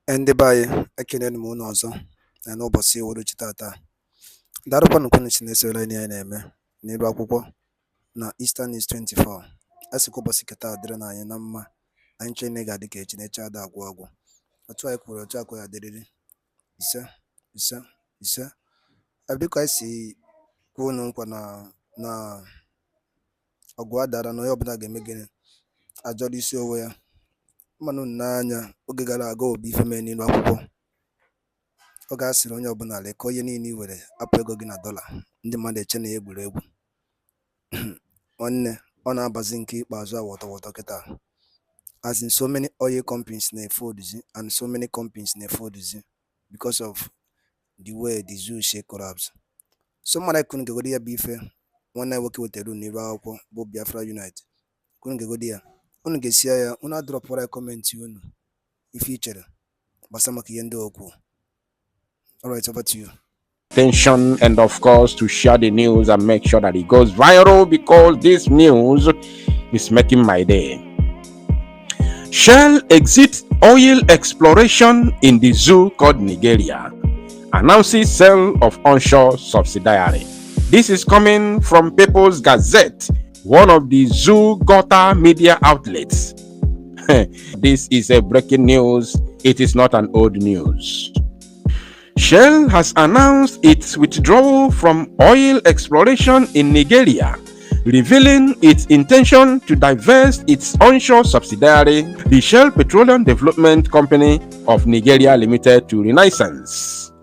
Ndị be anyị ekelere m unu ọzọ na n'ụbọchị uhuruchi tata. Daalụkwanụ unu si na-esore ihe anyị na-eme n'elu akwụkwọ na Eastern News 24. A sịkwa ụbọchị keta dịrị na anyị na mma, anyị chere na ị ga-adị ka echi na-eche ada agwụ agwụ. Otu anyị kwuru otu akwa ya dịrịrị. Ise ise ise. Dịka anyị si kwuo unu nkwa na ọgụ adara na onye ọbụla ga-eme gịnị ajọrọ isi onwe ya. Mmanụ n'anya oge gara aga obi ife mee n'elu akwụkwọ, oge a sịrị onye ọbụla lekọọ ihe niile i were apụ ego gị na dọla, ndị mmadụ eche na ya egwuregwu. Nwanne ọ na-abazi nke ikpeazụ a wọtọwọtọ kịta, as in so many oil companies na-efoduzi and so many companies na-efoduzi because of the way the zoo share collapse. So mmadụ kwuru ngegodi ya bụ ife nwanne ya nwoke wetara n'iru akwụkwọ bụ Biafra Unite, kwuru ngegodi ya unu ga-esi ya, unu adrọpụra ya kọmentị unu ife i chere gbasa maka ihe ndị okwu. Alright, over to you. Attention, and of course to share the news and make sure that it goes viral, because this news is making my day. Shell exits oil exploration in the zoo called Nigeria, announces sale of onshore subsidiary. This is coming from People's Gazette, one of the zoo gutter media outlets. This is a breaking news. It is not an old news. Shell has announced its withdrawal from oil exploration in Nigeria, revealing its intention to divest its onshore subsidiary, the Shell Petroleum Development Company of Nigeria Limited, to Renaissance.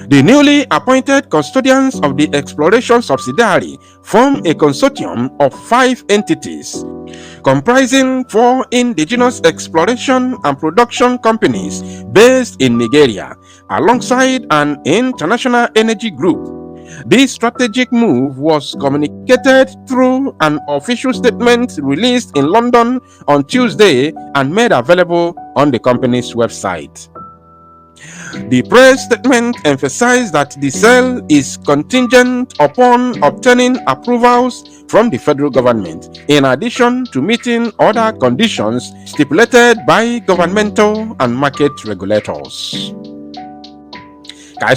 The newly appointed custodians of the exploration subsidiary form a consortium of 5 entities, comprising 4 indigenous exploration and production companies based in Nigeria, alongside an international energy group. This strategic move was communicated through an official statement released in London on Tuesday and made available on the company's website. The press statement emphasized that the sale is contingent upon obtaining approvals from the federal government, in addition to meeting other conditions stipulated by governmental and market regulators. We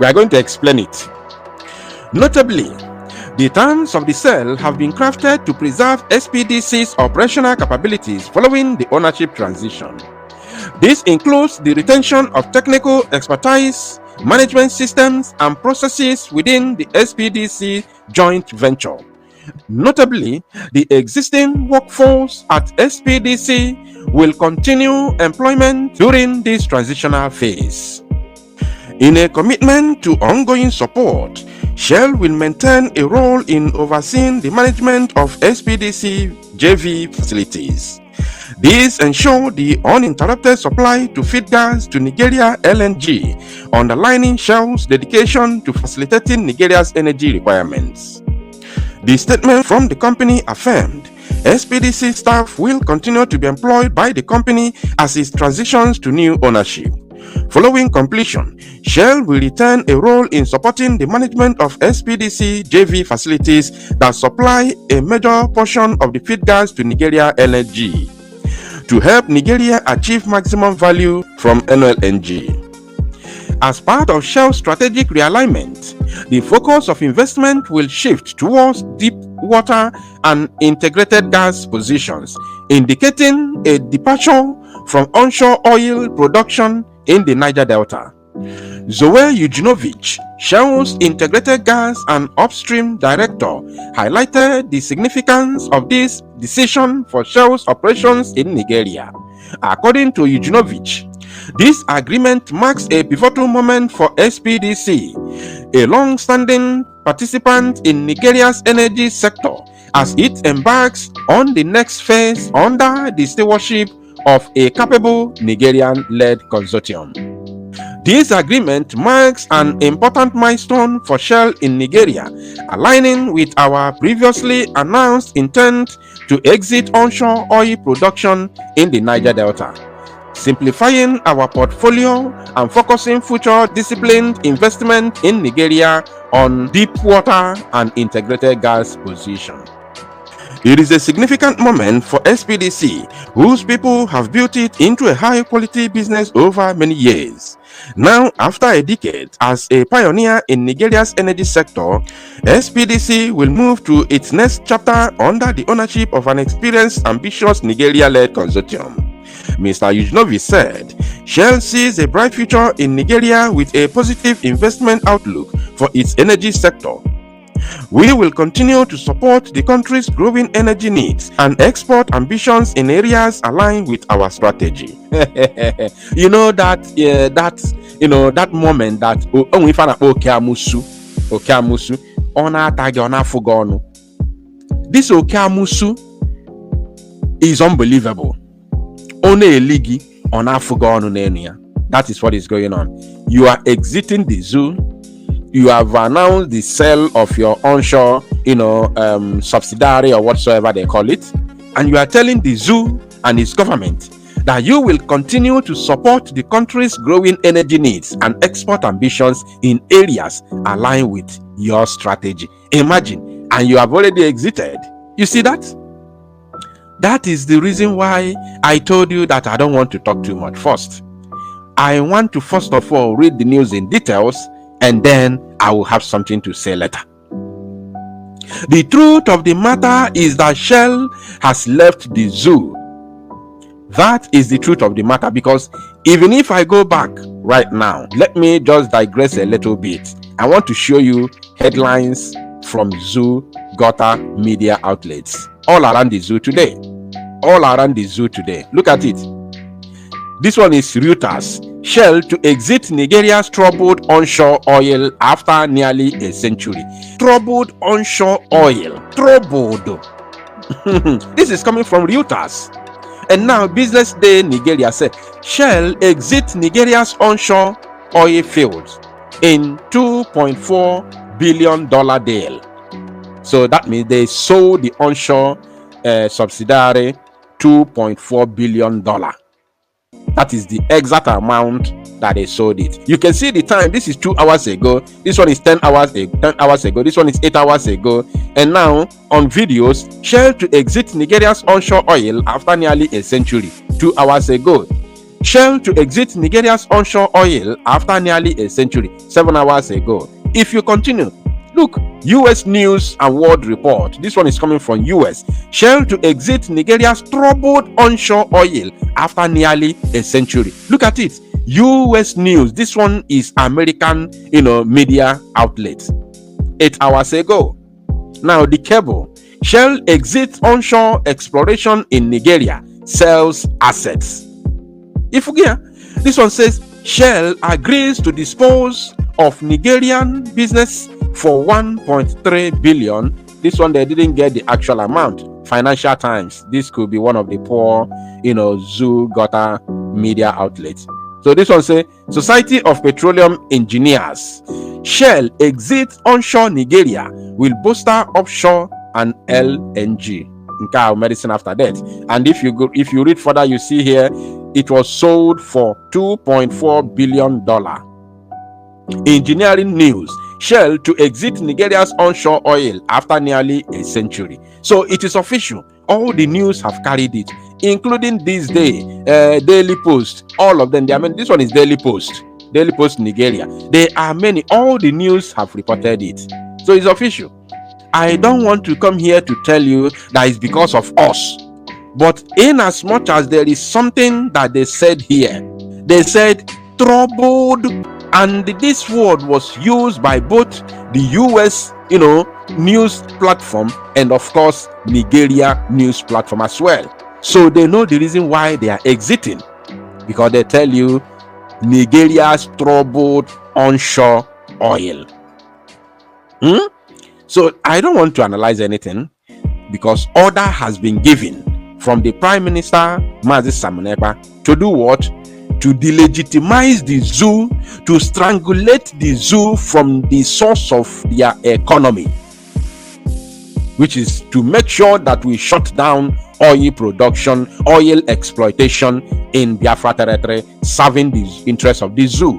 are going to explain it. Notably, the terms of the sale have been crafted to preserve SPDC's operational capabilities following the ownership transition. This includes the retention of technical expertise, management systems, and processes within the SPDC joint venture. Notably, the existing workforce at SPDC will continue employment during this transitional phase. In a commitment to ongoing support, Shell will maintain a role in overseeing the management of SPDC JV facilities. These ensure the uninterrupted supply to feed gas to Nigeria LNG, underlining Shell's dedication to facilitating Nigeria's energy requirements. The statement from the company affirmed SPDC staff will continue to be employed by the company as it transitions to new ownership. Following completion, Shell will retain a role in supporting the management of SPDC JV facilities that supply a major portion of the feed gas to Nigeria LNG to help Nigeria achieve maximum value from NLNG. As part of Shell's strategic realignment, the focus of investment will shift towards deep water and integrated gas positions, indicating a departure from onshore oil production in the Niger Delta. Zoe Ujinovic, Shell's integrated gas and upstream director, highlighted the significance of this decision for Shell's operations in Nigeria. According to Ujinovic, this agreement marks a pivotal moment for SPDC, a long-standing participant in Nigeria's energy sector, as it embarks on the next phase under the stewardship of a capable Nigerian-led consortium. This agreement marks an important milestone for Shell in Nigeria, aligning with our previously announced intent to exit onshore oil production in the Niger Delta, simplifying our portfolio and focusing future disciplined investment in Nigeria on deep water and integrated gas position. It is a significant moment for SPDC, whose people have built it into a high-quality business over many years. Now, after a decade as a pioneer in Nigeria's energy sector, SPDC will move to its next chapter under the ownership of an experienced, ambitious Nigeria-led consortium. Mr. Yujnovi said, Shell sees a bright future in Nigeria with a positive investment outlook for its energy sector. We will continue to support the country's growing energy needs and export ambitions in areas aligned with our strategy. You know that moment that Okeamusu ona tagi ona fugonu. This Okeamusu is unbelievable. One eligi ona fugonu nenia. That is what is going on. You are exiting the zoo. You have announced the sale of your onshore, subsidiary or whatsoever they call it, and you are telling the zoo and its government that you will continue to support the country's growing energy needs and export ambitions in areas aligned with your strategy. Imagine, and you have already exited. You see that? That is the reason why I told you that I don't want to talk too much. First, I want to first of all read the news in details, and then I will have something to say later. The truth of the matter is that Shell has left the zoo. That is the truth of the matter, because even if I go back right now, let me just digress a little bit. I want to show you headlines from zoo gutter media outlets all around the zoo today. All around the zoo today. Look at it. This one is Reuters. Shell to exit Nigeria's troubled onshore oil after nearly a century. Troubled onshore oil. Troubled. This is coming from Reuters. And now Business Day Nigeria said Shell exit Nigeria's onshore oil fields in $2.4 billion deal. So that means they sold the onshore subsidiary $2.4 billion. That is the exact amount that they sold it. You can see the time. This is 2 hours ago. This one is 10 hours ago. This one is 8 hours ago. And now on videos, Shell to exit Nigeria's onshore oil after nearly a century. 2 hours ago. Shell to exit Nigeria's onshore oil after nearly a century. 7 hours ago. If you continue, look, US News and World Report. This one is coming from US. Shell to exit Nigeria's troubled onshore oil after nearly a century. Look at it. US News. This one is American, media outlet. 8 hours ago. Now the cable. Shell exits onshore exploration in Nigeria. Sells assets. If this one says Shell agrees to dispose of Nigerian business for 1.3 billion. This one they didn't get the actual amount. Financial Times. This could be one of the poor, zoo gutter media outlets. So this one say Society of Petroleum Engineers. Shell exits onshore Nigeria will bolster offshore and LNG. Medicine after that. And if you read further, you see here it was sold for $2.4 billion. Engineering News. Shell to exit Nigeria's onshore oil after nearly a century. So it is official. All the news have carried it, including this day, Daily Post, all of them. This one is Daily Post Nigeria. There are many. All the news have reported it. So it's official. I don't want to come here to tell you that it's because of us. But in as much as there is something that they said here, they said troubled. And this word was used by both the US, news platform and of course Nigeria news platform as well. So they know the reason why they are exiting, because they tell you Nigeria's troubled onshore oil. So I don't want to analyze anything, because order has been given from the Prime Minister Mazi Samunepa to do what? To delegitimize the zoo, to strangulate the zoo from the source of their economy, which is to make sure that we shut down oil production, oil exploitation in Biafra territory, serving the interests of the zoo.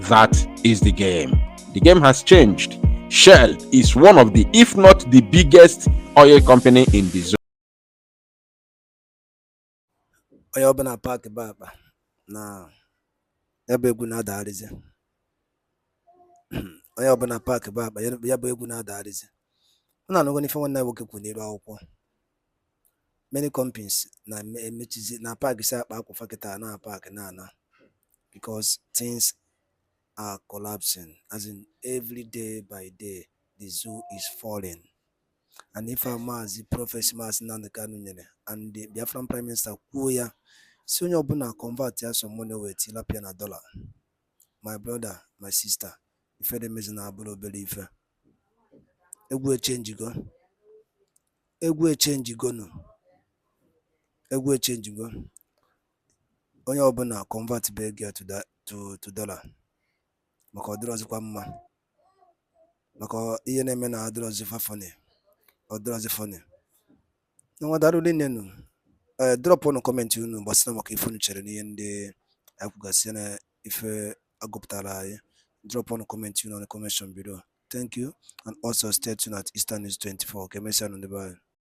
That is the game. The game has changed. Shell is one of the, if not the biggest oil company in the zoo. onye ọbụla paakị be akpa na ya bụ egwu na-adagharịzi onye ọbụla paakị be akpa ya bụ egwu na-adagharịzi. Ọ na-anụgo n'ife nwanne ya nwoke kwuru n'elu akwụkwọ. Many companies na-emechizi na paakị si akpa akwụfa kịta na paakị na-ana because things are collapsing, as in every day by day the zoo is falling. And if Maazị Prọfesọ Maazị Nnamdi Kanu nyere and the Biafran Prime Minister kwuo ya si onye ọbụla convert ya some money wee tilapia na dollar, my brother, my sister, ife dị mezi na abụrụ obere ife. Egwu echenjigo, egwu echenjigonu, egwu echenjigo. Onye ọbụla convert be ego ya to dollar maka ọ dịrọzikwa mma, maka ihe na-eme na adịrọzifa funny, ọ dịrọzi funny. Nwa darụli nenu drop on comment unu gbasara maka ife unu chere n'ihe ndị anyị kwugasị na ife agụpụtara anyị. Drop on comment unu on the comment section below. Thank you, and also stay tuned at Eastern News 24. Okay, mesịa nụ ndị be anyị.